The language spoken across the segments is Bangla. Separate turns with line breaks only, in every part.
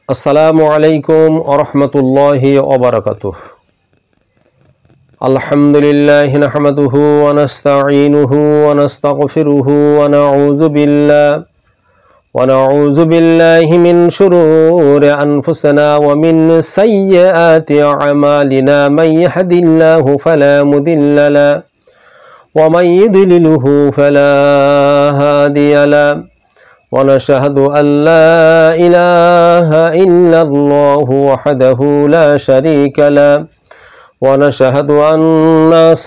আসসালামু আলাইকুম ওয়া রাহমাতুল্লাহি ওয়া বারাকাতুহু। আলহামদুলিল্লাহি নাহমাদুহু ওয়া নাস্তাঈনুহু ওয়া নাস্তাগফিরুহু ওয়া নাউযু বিল্লাহি মিন শুরুরি আনফুসিনা ওয়া মিন সাইয়্যাতি আ'মালিনা মান ইয়াহদিল্লাহু ফালা মুদিল্লা লাহু ওয়া মান ইউদ্লিলহু ফালা হাদিয়া লাহু ونشهد أن لا إله إلا الله وحده لا شريك له ونشهد أن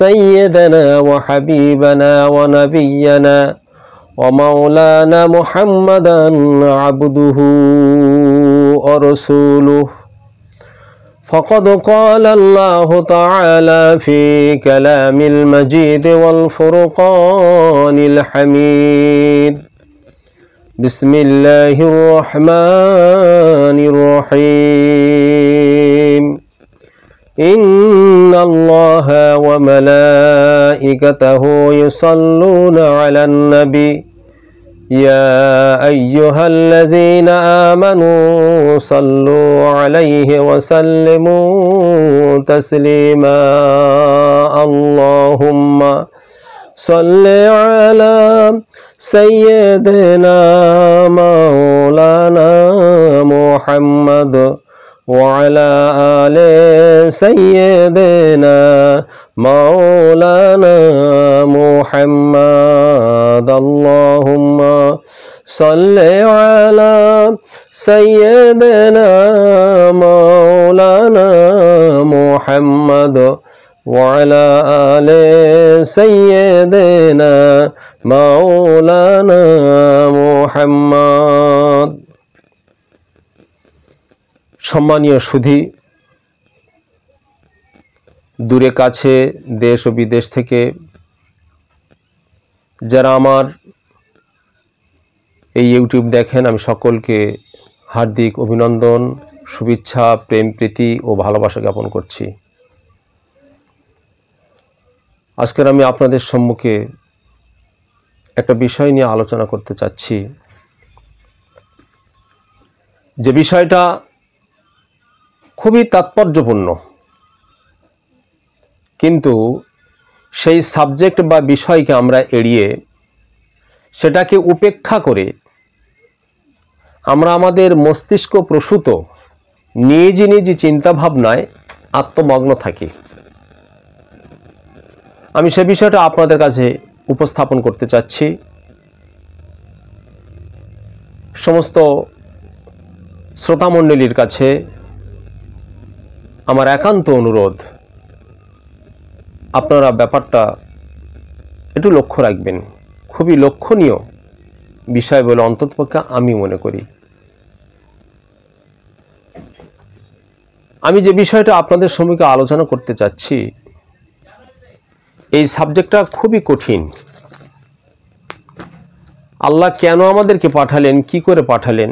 سيدنا وحبيبنا ونبينا ومولانا محمدا عبده ورسوله فقد قال الله تعالى في كلام المجيد والفرقان الحميد بسم الله الرحمن الرحيم إن الله وملائكته يصلون على النبي يا أيها الذين آمنوا صلوا عليه وسلموا تسليما اللهم صل على سيدنا مولانا محمد وعلى آل سيدنا مولانا محمد اللهم صل على سيدنا مولانا محمد وعلى آل سيدنا مولانا محمد। সম্মানীয় সুধী, দূরে কাছে দেশ ও বিদেশ থেকে যারা আমার এই ইউটিউব দেখেন, আমি সকলকে হার্দিক অভিনন্দন, শুভেচ্ছা, প্রেম প্রীতি ও ভালোবাসা জ্ঞাপন করছি। আজকের আমি আপনাদের সম্মুখে একটা বিষয় নিয়ে আলোচনা করতে চাচ্ছি, যে বিষয়টা খুবই তাৎপর্যপূর্ণ, কিন্তু সেই সাবজেক্ট বা বিষয়কে আমরা এড়িয়ে, সেটাকে উপেক্ষা করে আমরা আমাদের মস্তিষ্ক প্রসূত নিজ নিজ চিন্তাভাবনায় আত্মমগ্ন থাকি। আমি সে বিষয়টা আপনাদের কাছে উপস্থাপন করতে চাচ্ছি। সমস্ত শ্রোতামণ্ডলীর কাছে আমার একান্ত অনুরোধ, আপনারা ব্যাপারটা একটু লক্ষ্য রাখবেন। খুবই লক্ষণীয় বিষয় বলে অন্ততপক্ষে আমি মনে করি। আমি যে বিষয়টা আপনাদের সম্মুখে আলোচনা করতে চাচ্ছি, এই সাবজেক্টটা খুবই কঠিন। আল্লাহ কেন আমাদেরকে পাঠালেন, কি করে পাঠালেন?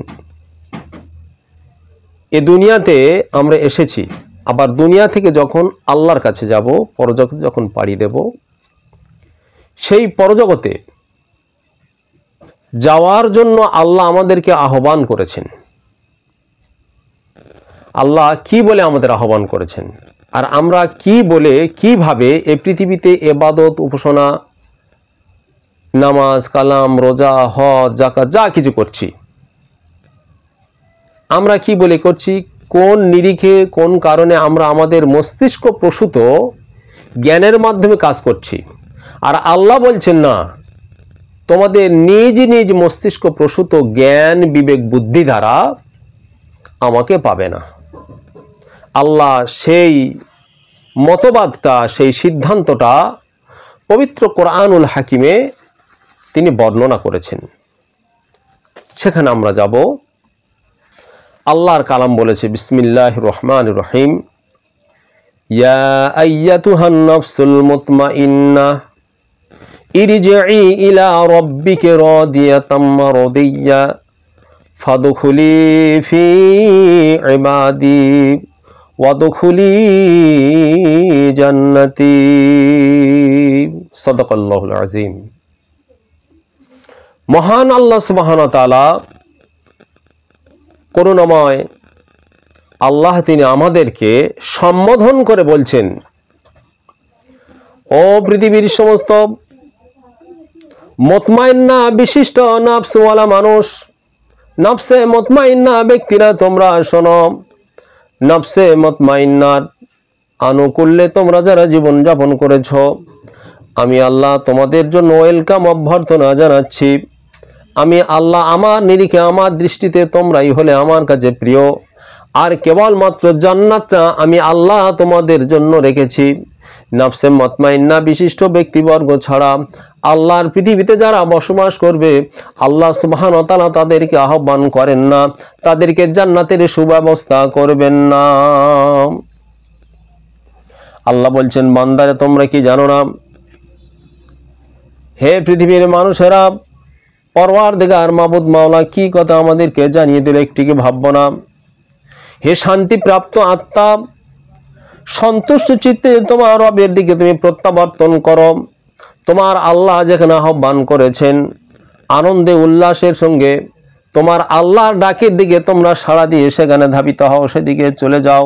এ দুনিয়াতে আমরা এসেছি, আবার দুনিয়া থেকে যখন আল্লাহর কাছে যাব, পরজগতে যখন পাড়ি দেব, সেই পরজগতে যাওয়ার জন্য আল্লাহ আমাদেরকে আহ্বান করেছেন। আল্লাহ কি বলে আমাদের আহ্বান করেছেন, আর আমরা কি বলে, কিভাবে এই পৃথিবীতে ইবাদত, উপাসনা, নামাজ, কালাম, রোজা, হজ, যাকাত যা কিছু করছি, আমরা কি বলে করছি, কোন নিরিখে, কোন কারণে আমরা আমাদের মস্তিষ্ক প্রসূত জ্ঞানের মাধ্যমে কাজ করছি। আর আল্লাহ বলছেন, না, তোমাদের নিজ নিজ মস্তিষ্ক প্রসূত জ্ঞান, বিবেক, বুদ্ধি দ্বারা আমাকে পাবে না। আল্লাহ সেই মতবাদটা, সেই সিদ্ধান্তটা পবিত্র কোরআনুল হাকিমে তিনি বর্ণনা করেছেন। সেখানে আমরা যাব। আল্লাহর কালাম বলেছে, বিসমিল্লাহির রহমানির রহিম, ইয়া আইয়াতুহান নাফসুল মুতমাইন্নাহ ইরজিই ইলা রাব্বিকি রাদিয়াতাম মারদিয়্যা ফাদখুলি ফি ইবাদি ওয়াদখুলি জান্নাতি। সাদাকাল্লাহুল আযীম। মহান আল্লাহ সুবহানাহু ওয়া তাআলা করুণাময়, আল্লাহ তিনি আমাদেরকে সম্বোধন করে বলছেন, ও পৃথিবীর সমস্ত মুতমাইন্না বিশিষ্ট নফসওয়ালা মানুষ, নফসে মুতমাইন্না ব্যক্তিরা তোমরা শোনো। নফসে মুতমাইন্নার আনুকূল্যে তোমরা যারা জীবন যাপন করেছ, আমি আল্লাহ তোমাদের জন্য ওয়েলকাম অভ্যর্থনা জানাচ্ছি। আমি আল্লাহ আমার নিরিখে আমার দৃষ্টিতে তোমরাই হলে আমার কাছে প্রিয়, আর কেবলমাত্র জান্নাতটা আমি আল্লাহ তোমাদের জন্য রেখেছি। নফসে মুতমাইন্না বিশিষ্ট ব্যক্তিবর্গ ছাড়া আল্লাহর পৃথিবীতে যারা বসবাস করবে, আল্লাহ সুবহানাহু ওয়া তাআলা তাদেরকে আহ্বান করেন না, তাদেরকে জান্নাতের সুব্যবস্থা করবেন না। আল্লাহ বলছেন, বান্দারে তোমরা কি জানো না, হে পৃথিবীর মানুষেরা, পরওয়ারদিগার মাবুদ মাওলা কি কথা আমাদেরকে জানিয়ে দিল, একটি কি ভাববো না? হে শান্তিপ্রাপ্ত আত্মা, সন্তুষ্ট চিত্তে তোমার রবের দিকে তুমি প্রত্যাবর্তন করো। তোমার আল্লাহ যেখানে আহ্বান করেছেন, আনন্দে উল্লাসের সঙ্গে তোমার আল্লাহর ডাকের দিকে তোমরা সাড়া দিয়ে সেখানে ধাবিত হও, সেদিকে চলে যাও।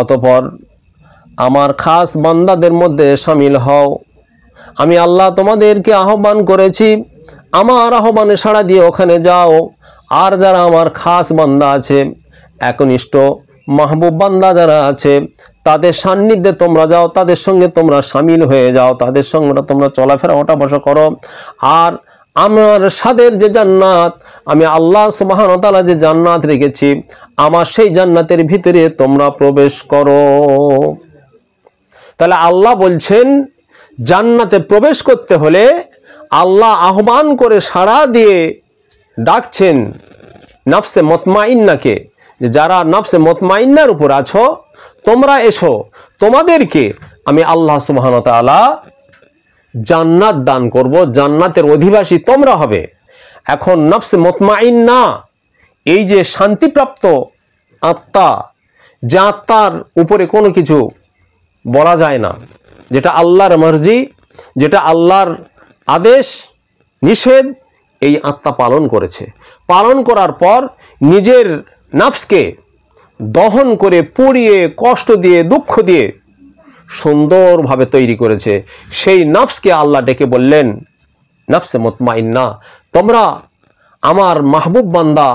অতঃপর আমার খাস বান্দাদের মধ্যে শামিল হও। আমি আল্লাহ তোমাদেরকে আহ্বান করেছি, আমার আহ্বানে সাড়া দিয়ে ওখানে যাও। আর যারা আমার খাস বান্দা আছে, একনিষ্ঠ মাহবুব বান্দা যারা আছে, তাদের সান্নিধ্যে তোমরা যাও, তাদের সঙ্গে তোমরা শামিল হয়ে যাও, তাদের সঙ্গে তোমরা চলাফেরা ওঠা বসা করো। আর আমার সাদের যে জান্নাত, আমি আল্লাহ সুবহানাহু ওয়া তাআলা যে জান্নাত রেখেছি, আমার সেই জান্নাতের ভিতরে তোমরা প্রবেশ করো। তাহলে আল্লাহ বলছেন, জান্নাতে প্রবেশ করতে হলে আল্লাহ আহ্বান করে সাড়া দিয়ে ডাকছেন নফসে মুতমাইন্নাকে, যে যারা নফসে মুতমাইন্নার উপর আছো, তোমরা এসো, তোমাদেরকে আমি আল্লাহ সুবহানাহু ওয়া তাআলা জান্নাত দান করব, জান্নাতের অধিবাসী তোমরা হবে। এখন নফসে মুতমাইন্না, এই যে শান্তিপ্রাপ্ত আত্মা, যে আত্মার উপরে কোনো কিছু বলা যায় না, যেটা আল্লাহর মর্জি, যেটা আল্লাহর আদেশ নিষেধ, এই আত্মা পালন করেছে। পালন করার পর নিজের নফসকে দহন করে, পুড়িয়ে, কষ্ট দিয়ে, দুঃখ দিয়ে সুন্দরভাবে তৈরি করেছে। সেই নফসকে আল্লাহ ডেকে বললেন, নফসে মুতমাইন্না, তোমরা আমার মাহবুব বান্দা,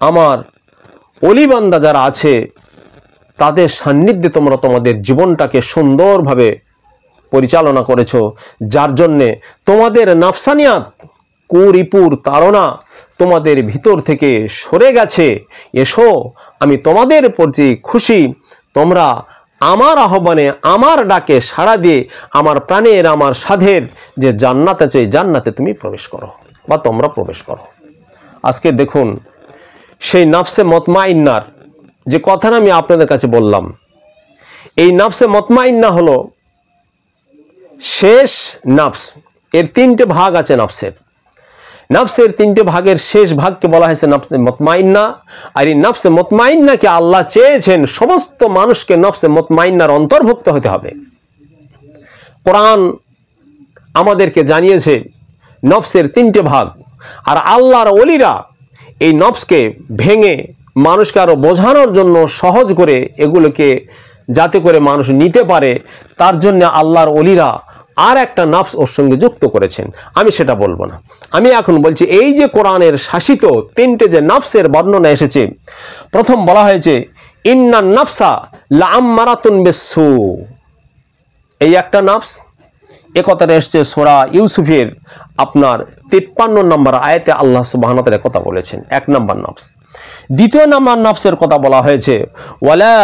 আমার ওলি বান্দা যারা আছে, তাদের সান্নিধ্যে তোমরা তোমাদের জীবনটাকে সুন্দরভাবে পরিচালনা করেছো, যার জন্যে তোমাদের নাফসানিয়াত, কুরিপুর তাড়না তোমাদের ভিতর থেকে সরে গেছে। এসো, আমি তোমাদের প্রতি খুশি, তোমরা আমার আহ্বানে, আমার ডাকে সাড়া দিয়ে আমার প্রাণের, আমার সাধের যে জান্নাত আছে, এই জান্নাতে তুমি প্রবেশ করো বা তোমরা প্রবেশ করো। আজকে দেখুন, সেই নফসে মুতমাইন্নার যে কথাটা আমি আপনাদের কাছে বললাম, এই নফসে মুতমাইন্না হলো শেষ নফস। এর তিনটে ভাগ আছে নফসের। নফসের তিনটে ভাগের শেষ ভাগকে বলা হয়েছে নফসে মুতমাইন্না। আর এই নফসে মুতমাইন্নাকে আল্লাহ চেয়েছেন সমস্ত মানুষকে নফসে মুতমাইন্নার অন্তর্ভুক্ত হতে হবে। কোরআন আমাদেরকে জানিয়েছে নফসের তিনটে ভাগ, আর আল্লাহর ওলিরা এই নফসকে ভেঙে মানুষকে আরো বোঝানোর জন্য, সহজ করে এগুলোকে যাতে করে মানুষ নিতে পারে, তার জন্য আল্লাহর ওলিরা আর একটা নফস ওর সঙ্গে যুক্ত করেছেন। আমি সেটা বলবো না, আমি এখন বলছি এই যে কোরআনের শাসিত তিনটে যে নফসের বর্ণনা এসেছে, প্রথম বলা হয়েছে ইন্নান নফসা লাআম্মারাতুন বিসসু, এই একটা নফস। এ কথাটা এসছে সূরা ইউসুফের আপনার 53 নম্বর আয়াতে আল্লাহ সুবহানাহু ওয়া তাআলা কথা বলেছেন, এক নম্বর নফস। দ্বিতীয় নম্বর নফসের কথা বলা হয়েছে ওয়ালা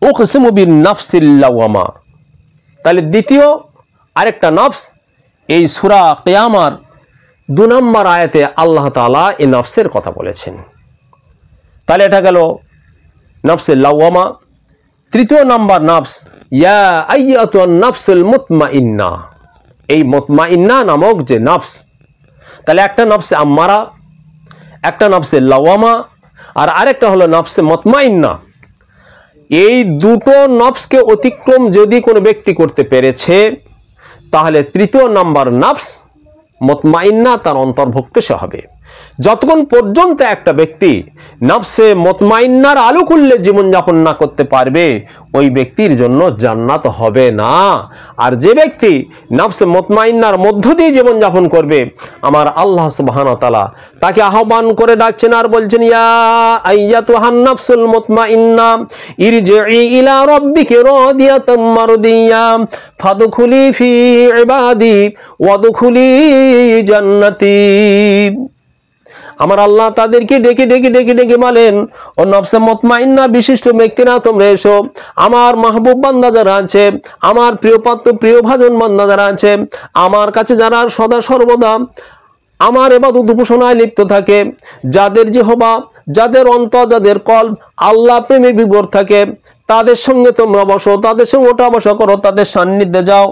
উকসিমু বিন নফসিল লাওয়ামা। তাহলে দ্বিতীয় আরেকটা নফস এই সূরা কিয়ামার 2 নম্বর আয়াতে আল্লাহ তাআলা এই নফসের কথা বলেছেন। তাহলে এটা গেল নফসে লাওয়ামা। তৃতীয় নম্বর নফস ইয়া আইয়াতুন নফসুল মুতমাইন্না, এই মুতমাইন্না নামক যে নফস। তাহলে একটা নফসে আম্মারা, একটা নফসে লাওয়ামা, আর আরেকটা হলো নফসে মুতমাইন্না। এই দুটো নফসকে অতিক্রম যদি কোনো ব্যক্তি করতে পেরেছে, তাহলে তৃতীয় নাম্বার নফস মুতমাইন্না তার অন্তর্ভুক্ত সে হবে। যতক্ষণ পর্যন্ত একটা ব্যক্তি নফসে মুতমাইন্নার আলোকুল্যে জীবনযাপন না করতে পারবে ওই ব্যক্তির জন্য জান্নাত হবে না। আর যে ব্যক্তি নফসে মুতমাইন্নার মধ্য দিয়ে জীবনযাপন করবে, আমার আল্লাহ সুবহানাহু ওয়া তাআলা তাকে আহ্বান করে ডাকছেন আর বলছেন, ইয়া আইয়াতুহান নাফসুল মুতমাইন্না ইরজিই ইলা রাব্বিকি রাদিয়াতাম মারদিয়া ফাদখুলি ফি ইবাদি ওয়াদখুলি জান্নাতি। আমার আল্লাহ তাদেরকে ডেকে ডেকে ডেকে ডেকে বলেন, ও নফসে মুতমাইন্না বিশিষ্ট ব্যক্তিরা, তোমরা এসো। আমার মাহবুব বান্দা যারা আছে, আমার প্রিয়পাত্র প্রিয়ভাজন বান্দা যারা আছে, আমার কাছে যারা সদা সর্বদা আমার ইবাদত উপাসনায় লিপ্ত থাকে, যাদের জিহবা, যাদের অন্তর, যাদের কল্ব আল্লাহ প্রেমে বিভোর থাকে, তাদের সঙ্গে তোমরা বসো, তাদের সঙ্গে ওঠা বসা করো, তাদের সান্নিধ্যে যাও।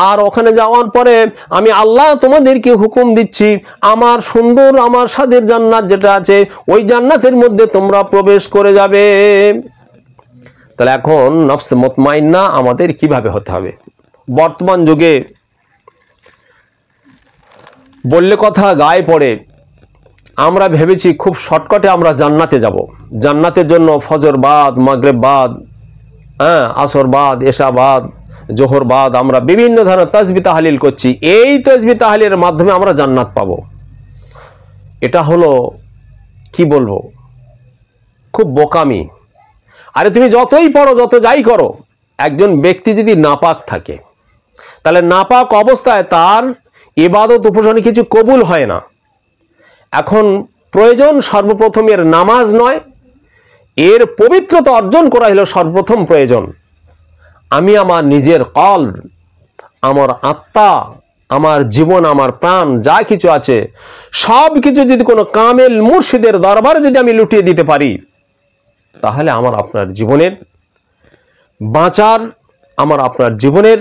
আর ওখানে যাওয়ার পরে আমি আল্লাহ তোমাদেরকে হুকুম দিচ্ছি, আমার সুন্দর আমার স্বাদের জান্নাত যেটা আছে, ওই জান্নাতের মধ্যে তোমরা প্রবেশ করে যাবে। তাহলে এখন নফসে মুতমাইন্না আমাদের কিভাবে হতে হবে? বর্তমান যুগে বললে কথা গায়ে পড়ে, আমরা ভেবেছি খুব শর্টকাটে আমরা জান্নাতে যাব। জান্নাতের জন্য ফজর বাদ, মাগরিব বাদ, আসর বাদ, এশা বাদ, জোহর বাদ আমরা বিভিন্ন ধরনের তাসবিহ তাহলিল করছি। এই তাসবিহ তাহলিলের মাধ্যমে আমরা জান্নাত পাব। এটা হলো কি বলবো, খুব বোকামি। আরে তুমি যতই পড়ো, যত যাই করো, একজন ব্যক্তি যদি নাপাক থাকে, তাহলে নাপাক অবস্থায় তার ইবাদত উপাসনা কিছু কবুল হয় না। এখন প্রয়োজন সর্বপ্রথম এর নামাজ নয়, এর পবিত্রতা অর্জন করা হলো সর্বপ্রথম প্রয়োজন। আমি আমার নিজের কল্ব, আমার আত্মা, আমার জীবন, আমার প্রাণ যা কিছু আছে সব কিছু যদি কোনো কামেল মুর্শিদের দরবারে যদি আমি লুটিয়ে দিতে পারি, তাহলে আমার আপনার জীবনের বাঁচার, আমার আপনার জীবনের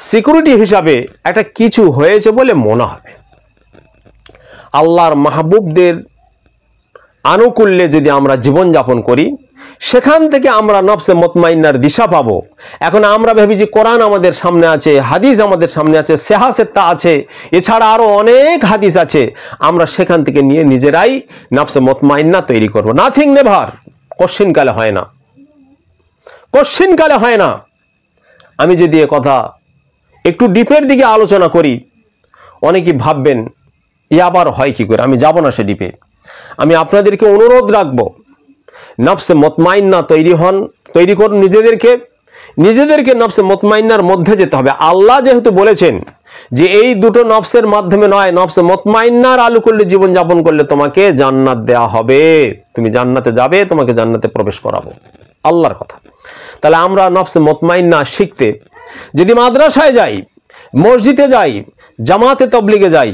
সিকিউরিটি হিসাবে একটা কিছু হয়েছে বলে মনে হবে। আল্লাহর মাহবুবদের আনুকূল্যে যদি আমরা জীবনযাপন করি, সেখান থেকে আমরা নফসে মুতমাইন্নার দিশা পাবো। এখন আমরা ভাবি যে কোরআন আমাদের সামনে আছে, হাদিস আমাদের সামনে আছে, সিহাসেত্তা আছে, এছাড়া আরও অনেক হাদিস আছে, আমরা সেখান থেকে নিয়ে নিজেরাই নফসে মুতমাইন্না তৈরি করব। নাথিং নেভার, কোশ্চিনকালে হয় না, কোশ্চিনকালে হয় না। আমি যদি এ কথা একটু ডিপের দিকে আলোচনা করি, অনেকেই ভাববেন এ আবার হয় কি করে, আমি যাব না সে ডিপে। আমি আপনাদেরকে অনুরোধ রাখবো, নফসে মুতমাইন্না তৈরি করুন নিজেদেরকে নফসে মুতমাইন্নার মধ্যে যেতে হবে। আল্লাহ যেহেতু বলেছেন যে এই দুটো নফসের মাধ্যমে নয়, নফসে মুতমাইন্নার আলো করলে জীবনযাপন করলে তোমাকে জান্নাত দেয়া হবে, তুমি জান্নাতে যাবে, তোমাকে জান্নাতে প্রবেশ করাবো, আল্লাহর কথা। তাহলে আমরা নফসে মুতমাইন্না শিখতে যদি মাদ্রাসায় যাই, মসজিদে যাই, জামাতে তবলিগে যাই,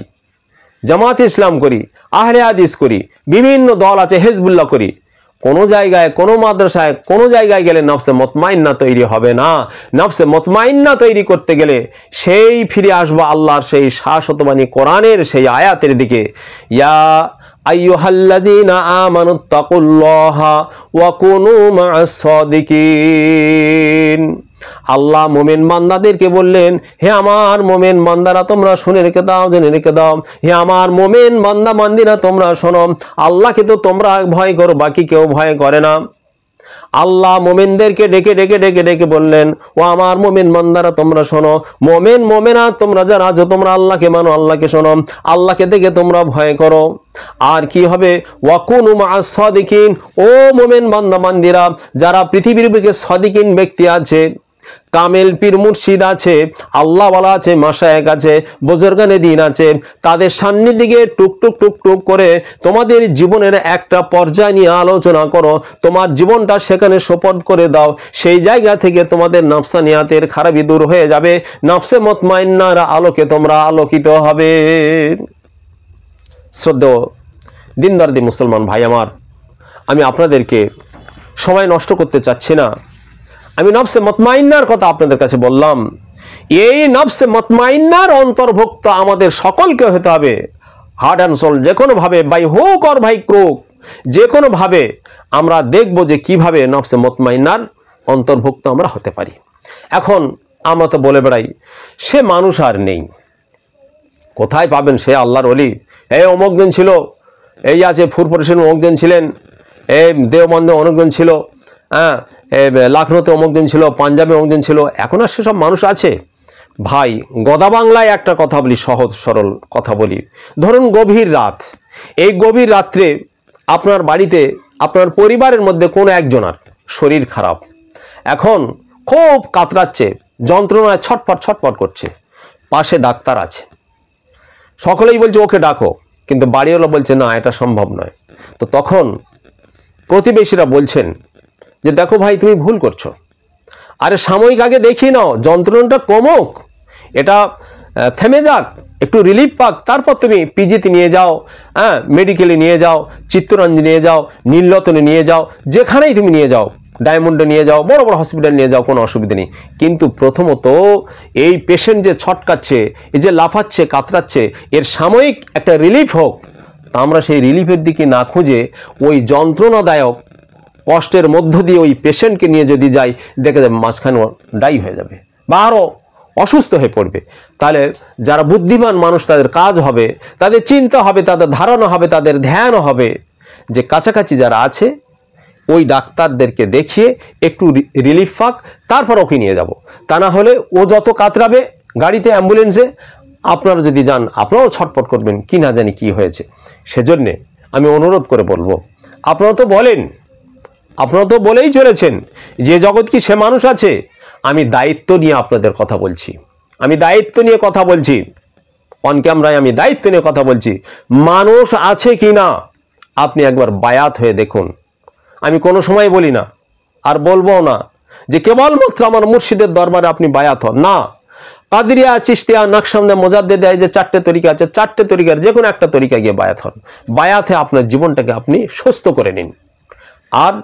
জামাতে ইসলাম করি, আহলে হাদিস করি, বিভিন্ন দল আছে, হিজবুল্লাহ করি, কোনো জায়গায়, কোনো মাদ্রাসায়, কোনো জায়গায় গেলে নফসে মুতমাইন্না তৈরি হবে না। নফসে মুতমাইন্না তৈরি করতে গেলে সেই ফিরে আসবো আল্লাহর সেই শাশ্বতবাণী কোরআনের সেই আয়াতের দিকে, ইয়া আইয়ুহাল্লাযীনা আমানুত্তাকুল্লাহা ওয়া কুনু মা'আস সাদিকিন। আল্লাহ মোমেন বান্দাদেরকে বললেন, হে আমার মোমেন বান্দারা তোমরা শুনে রেখে দাও, জেনে রেখে দাও, হে আমার মোমেন বান্দা বান্দিরা তোমরা শোনো, আল্লাহকে তো তোমরা ভয় করো, বাকি কেউ ভয় করে না। আল্লাহ মোমেনদেরকে ডেকে ডেকে ডেকে ডেকে বললেন, ও আমার মোমেন বান্দারা তোমরা শোনো, মোমেনা তোমরা যারা আছো তোমরা আল্লাহকে মানো, আল্লাহকে শোনো, আল্লাহকে দেখে তোমরা ভয় করো। আর কি হবে, ওয়াকুনু মা'আস সাদিকিন, ও মোমেন বান্দা বান্দিরা যারা পৃথিবীর বুকে সাদিকিন ব্যক্তি আছে, কামেল পীর মুর্শিদ আছে, আল্লাহ ওয়ালা আছে, মাশায়েখ আছে, বুজুর্গানে দ্বীন আছে, তাদের সান্নিধ্যে গিয়ে টুক টুক টুক টুক করে তোমাদের জীবনের একটা পর্যায় নিয়ে আলোচনা করো, তোমার জীবনটা সেখানে সুপর্দ করে দাও, সেই জায়গা থেকে তোমাদের নফসানিয়াতের খারাপি দূর হয়ে যাবে, নফসে মুতমাইন্নার আলোকে তোমরা আলোকিত হবে। শ্রদ্ধেয় দিনদারদি মুসলমান ভাই আমার, আমি আপনাদেরকে সময় নষ্ট করতে চাচ্ছি না। আমি নফসে মুতমাইন্নার কথা আপনাদের কাছে বললাম। এই নফসে মুতমাইন্নার অন্তর্ভুক্ত আমাদের সকলকে হতে হবে, হার্ট অ্যান্ড সোল, যে কোনোভাবে, বাই হোক অর বাই ক্রুক, যে কোনোভাবে আমরা দেখব যে কিভাবে নফসে মুতমাইন্নার অন্তর্ভুক্ত আমরা হতে পারি। এখন আমরা তো বলে বেড়াই সে মানুষ আর নেই, কোথায় পাবেন সে আল্লাহর ওলি, অমুক দিন ছিল, এই আছে ফুরফুরেশন অমুকজন ছিলেন, দেওবন্দে অনেকজন ছিল, হ্যাঁ, লখনৌতে অমুকজন ছিল, পাঞ্জাবে অমুকজন ছিল। এখন আর সেসব মানুষ আছে? ভাই গদা বাংলায় একটা কথা বলি, সহজ সরল কথা বলি। ধরুন গভীর রাত, এই গভীর রাত্রে আপনার বাড়িতে আপনার পরিবারের মধ্যে কোনো একজনের শরীর খারাপ, এখন খুব কাতরাচ্ছে, যন্ত্রণায় ছটফট ছটফট করছে, পাশে ডাক্তার আছে, সকলেই বলছে ওকে ডাকো, কিন্তু বাড়িওয়ালা বলছে না, এটা সম্ভব নয়। তো তখন প্রতিবেশীরা বলছেন যে দেখো ভাই, তুমি ভুল করছো, আরে সাময়িক আগে দেখিয়ে নাও, যন্ত্রণাটা কমুক, এটা থেমে যাক, একটু রিলিফ পাক, তারপর তুমি পিজিতে নিয়ে যাও, হ্যাঁ, মেডিকেলে নিয়ে যাও, চিত্তরঞ্জনে নিয়ে যাও, নীলরতনে নিয়ে যাও, যেখানেই তুমি নিয়ে যাও, ডায়মন্ডে নিয়ে যাও, বড় বড় হসপিটাল নিয়ে যাও, কোনো অসুবিধা নেই। কিন্তু প্রথমত এই পেশেন্ট যে ছটকাচ্ছে, এই যে লাফাচ্ছে কাতরাচ্ছে, এর সাময়িক একটা রিলিফ হোক। আমরা সেই রিলিফের দিকে না খুঁজে ওই যন্ত্রণাদায়ক কষ্টের মধ্য দিয়ে ওই পেশেন্টকে নিয়ে যদি যাই, দেখে যাবে মাঝখানে ডাই হয়ে যাবে বা আরও অসুস্থ হয়ে পড়বে। তাহলে যারা বুদ্ধিমান মানুষ, তাদের কাজ হবে, তাদের চিন্তা হবে, তাদের ধারণা হবে, তাদের ধ্যান হবে যে কাছাকাছি যারা আছে ওই ডাক্তারদেরকে দেখিয়ে একটু রিলিফ পাক, তারপর ওকে নিয়ে যাব। তা না হলে ও যত কাতরাবে গাড়িতে, অ্যাম্বুলেন্সে, আপনারা যদি যান আপনারাও ছটফট করবেন, কি না জানি কি হয়েছে। সেজন্যে আমি অনুরোধ করে বলবো, আপনারা তো বলেন, আপনারা তো বলেই চলেছেন যে জগৎ কি সে মানুষ আছে। আমি দায়িত্ব নিয়ে আপনাদের কথা বলছি, আমি দায়িত্ব নিয়ে কথা বলছি, অন ক্যামেরায় আমি দায়িত্ব নিয়ে কথা বলছি। মানুষ আছে কি না আপনি একবার বায়াত হয়ে দেখুন। আমি কোনো সময় বলি না, আর বলবো না যে কেবলমাত্র আমার মুর্শিদের দরবারে আপনি বায়াত হন, না। কাদরিয়া, চিশতিয়া, নকশবন্দি, মুজাদ্দিদ, এই যে 4টে তরিকা আছে, 4টে তরিকার যে কোনো একটা তরিকা গিয়ে বায়াত হন। বায়াতে আপনার জীবনটাকে আপনি সুস্থ করে নিন। আর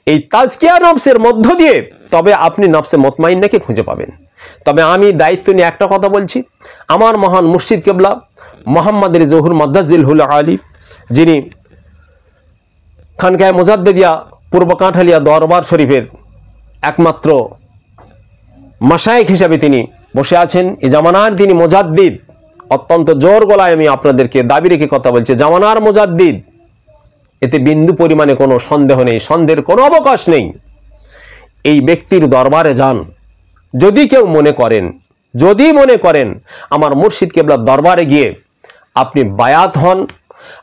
এই তাজকিয়া নফসের মধ্য দিয়ে তবে আপনি নফসে মুতমাইন্নাকে খুঁজে পাবেন। তবে আমি দায়িত্ব নিয়ে একটা কথা বলছি, আমার মহান মুর্শিদ কেবলা মোহাম্মদের জহুর মাদ্দাজিলহুল আলী, যিনি খানকায় মুজাদ্দিদিয়া পূর্ব কাঁঠালিয়া দরবার শরীফের একমাত্র মাশায়েখ হিসাবে তিনি বসে আছেন, এই জামানার তিনি মুজাদ্দিদ। অত্যন্ত জোর গলায় আমি আপনাদেরকে দাবি রেখে কথা বলছি, জামানার মুজাদ্দিদ, এতে বিন্দু পরিমাণে কোনো সন্দেহ নেই, সন্দেহের কোনো অবকাশ নেই। এই ব্যক্তির দরবারে যান, যদি কেউ মনে করেন, যদি মনে করেন আমার মুর্শিদ কেবলার দরবারে গিয়ে আপনি বায়াত হন,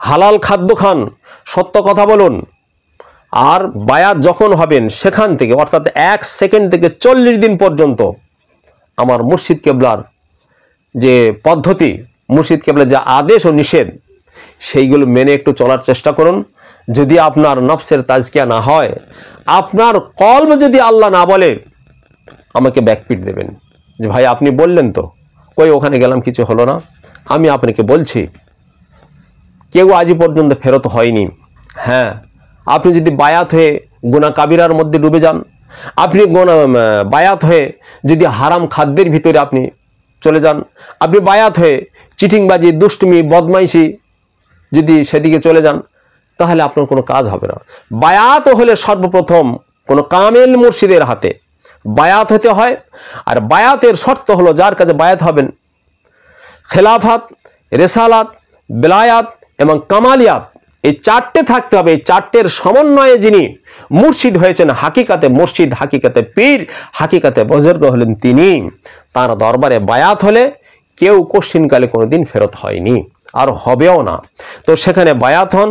হালাল খাদ্য খান, সত্য কথা বলুন, আর বায়াত যখন হবেন সেখান থেকে অর্থাৎ 1 সেকেন্ড থেকে 40 দিন পর্যন্ত আমার মুর্শিদ কেবলার যে পদ্ধতি, মুর্শিদ কেবলার যে আদেশ ও নিষেধ, সেইগুলো মেনে একটু চলার চেষ্টা করুন। যদি আপনার নফসের তাজকিয়া না হয়, আপনার কলব যদি আল্লাহ না বলে, আমাকে ব্যাকপিট দেবেন যে ভাই আপনি বললেন তো, কই ওখানে গেলাম কিছু হলো না। আমি আপনাকে বলছি, কেউ আজ পর্যন্ত ফেরত হয়নি। হ্যাঁ, আপনি যদি বায়াত হয়ে গুনাহ কাবিরার মধ্যে ডুবে যান, আপনি বায়াত হয়ে যদি হারাম খাদ্যের ভিতরে আপনি চলে যান, আপনি বায়াত হয়ে চিটিংবাজি, দুষ্টুমি, বদমাইশি যদি সেদিকে চলে যান, তাহলে আপনার কোনো কাজ হবে না। বায়াত হলে সর্বপ্রথম কোনো কামেল মুর্শিদের হাতে বায়াত হতে হয়। আর বায়াতের শর্ত হলো, যার কাছে বায়াত হবেন, খেলাফাত, রেসালাত, বেলায়াত এবং কামালিয়াত, এই 4টে থাকতে হবে। এই 4টের সমন্বয়ে যিনি মুর্শিদ হয়েছেন, হাকিকাতে মুর্শিদ, হাকিকাতে পীর, হাকিকাতে বুজুর্গ হলেন তিনি। তার দরবারে বায়াত হলে কেউ কোশ্চিনকালে কোনোদিন ফেরত হয়নি, আর হবেও না। তো সেখানে বায়াত হন,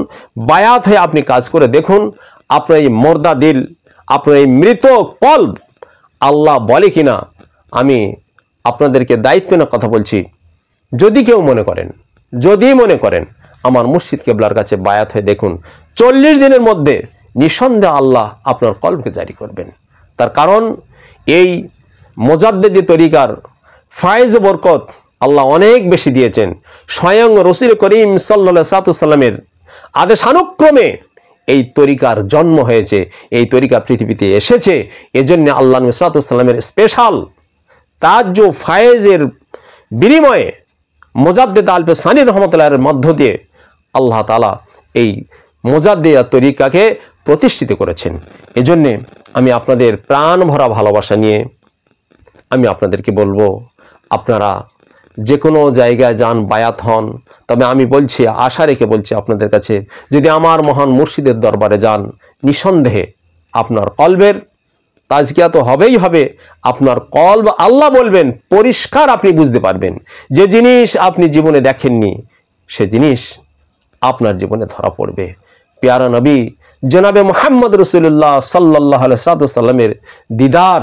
বায়াত হয়ে আপনি কাজ করে দেখুন, আপনার এই মুর্দা দিল, আপনার এই মৃত কলব আল্লাহ বলে কিনা। আমি আপনাদেরকে দায়িত্ব নিয়ে কথা বলছি, যদি কেউ মনে করেন, যদি মনে করেন আমার মুর্শিদ কেবলার কাছে বায়াত হয়ে দেখুন, 40 দিনের মধ্যে নিঃসন্দেহে আল্লাহ আপনার কলবকে জারি করবেন। তার কারণ এই মুজাদ্দিদি তরিকার ফায়েজ বরকত আল্লাহ অনেক বেশি দিয়েছেন। স্বয়ং রসুল করিম সাল্লাল্লাহু আলাইহি ওয়াসাল্লামের আদেশানুক্রমে এই তরিকার জন্ম হয়েছে, এই তরিকা পৃথিবীতে এসেছে। এজন্য আল্লাহ নবী সাল্লাল্লাহু আলাইহি ওয়াসাল্লামের স্পেশাল তাজ্জ ফায়েজের বিনিময়ে মুজাদ্দিদ আলপে সানি রহমতুল্লাহের মধ্য দিয়ে আল্লাহ তাআলা এই মুজাদ্দিয়া তরিকাকে প্রতিষ্ঠিত করেছেন। এজন্যে আমি আপনাদের প্রাণ ভরা ভালোবাসা নিয়ে আমি আপনাদেরকে বলবো, আপনারা যে কোনো জায়গায় যান, বায়াত হন, তবে আমি বলছি, আশা রেখে বলছি আপনাদের কাছে, যদি আমার মহান মুর্শিদের দরবারে যান, নিঃসন্দেহে আপনার কলবের তাজকিয়া তো হবেই হবে। আপনার কলব আল্লাহ বলবেন, পরিষ্কার আপনি বুঝতে পারবেন। যে জিনিস আপনি জীবনে দেখেননি সে জিনিস আপনার জীবনে ধরা পড়বে। প্যারা নবী জনাবে মুহাম্মদ রাসূলুল্লাহ সাল্লাল্লাহু আলাইহি সাল্লামের দিদার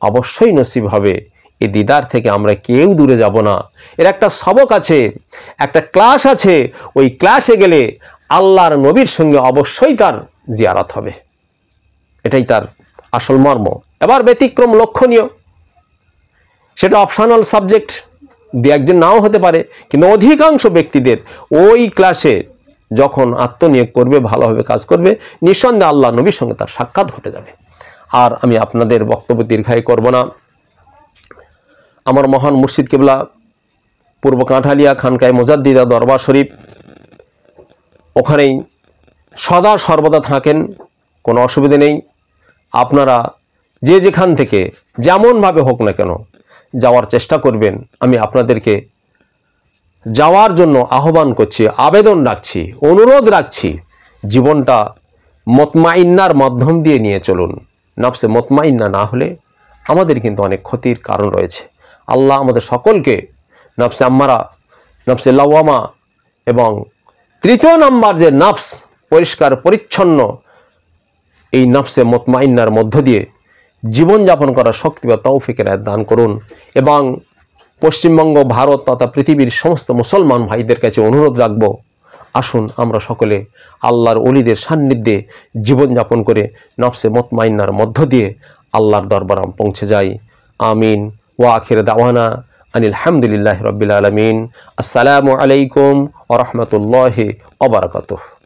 অবশ্যই নসিব হবে। এই দিদার থেকে আমরা কেউ দূরে যাব না। এর একটা সবক আছে, একটা ক্লাস আছে। ওই ক্লাসে গেলে আল্লাহর নবীর সঙ্গে অবশ্যই তার জিয়ারত হবে। এটাই তার আসল মর্ম। এবার ব্যতিক্রম লক্ষণীয়, সেটা অপশনাল সাবজেক্ট, দু একজন নাও হতে পারে, কিন্তু অধিকাংশ ব্যক্তিদের ওই ক্লাসে যখন আত্মনিয়োগ করবে, ভালোভাবে কাজ করবে, নিঃসন্দেহে আল্লাহ নবীর সঙ্গে তার সাক্ষাৎ ঘটে যাবে। আর আমি আপনাদের বক্তব্য দীর্ঘায়ী করব না। আমার মহান মুর্শিদ কিবলা পূর্ব কাঁঠালিয়া খানকায় মুজাদ্দিদা দরবার শরীফ, ওখানেই সদা সর্বদা থাকেন, কোনো অসুবিধে নেই। আপনারা যে যেখান থেকে যেমনভাবে হোক না কেন যাওয়ার চেষ্টা করবেন। আমি আপনাদেরকে যাওয়ার জন্য আহ্বান করছি, আবেদন রাখছি, অনুরোধ রাখছি। জীবনটা মতমাইন্নার মাধ্যম দিয়ে নিয়ে চলুন। নফসে মতমাইন্না না হলে আমাদের কিন্তু অনেক ক্ষতির কারণ রয়েছে। আল্লাহ আমাদের সকলকে নফসে আম্মারা, নফসে লাওয়ামা এবং তৃতীয় নাম্বার যে নফস পরিষ্কার পরিচ্ছন্ন, এই নফসে মতমাইন্নার মধ্য দিয়ে জীবনযাপন করার শক্তি বা তৌফিকের দান করুন। এবং পশ্চিমবঙ্গ, ভারত তথা পৃথিবীর সমস্ত মুসলমান ভাইদের কাছে অনুরোধ রাখব, আসুন আমরা সকলে আল্লাহর ওলিদের সান্নিধ্যে জীবনযাপন করে নফসে মতমাইন্নার মধ্য দিয়ে আল্লাহর দরবারে পৌঁছে যাই। আমিন। ওয়া আখির দাওয়ানা আনিল হামদুলিল্লাহি রাব্বিল আলামিন। আসসালামু আলাইকুম ওয়া রাহমাতুল্লাহি ওয়া বারাকাতুহু।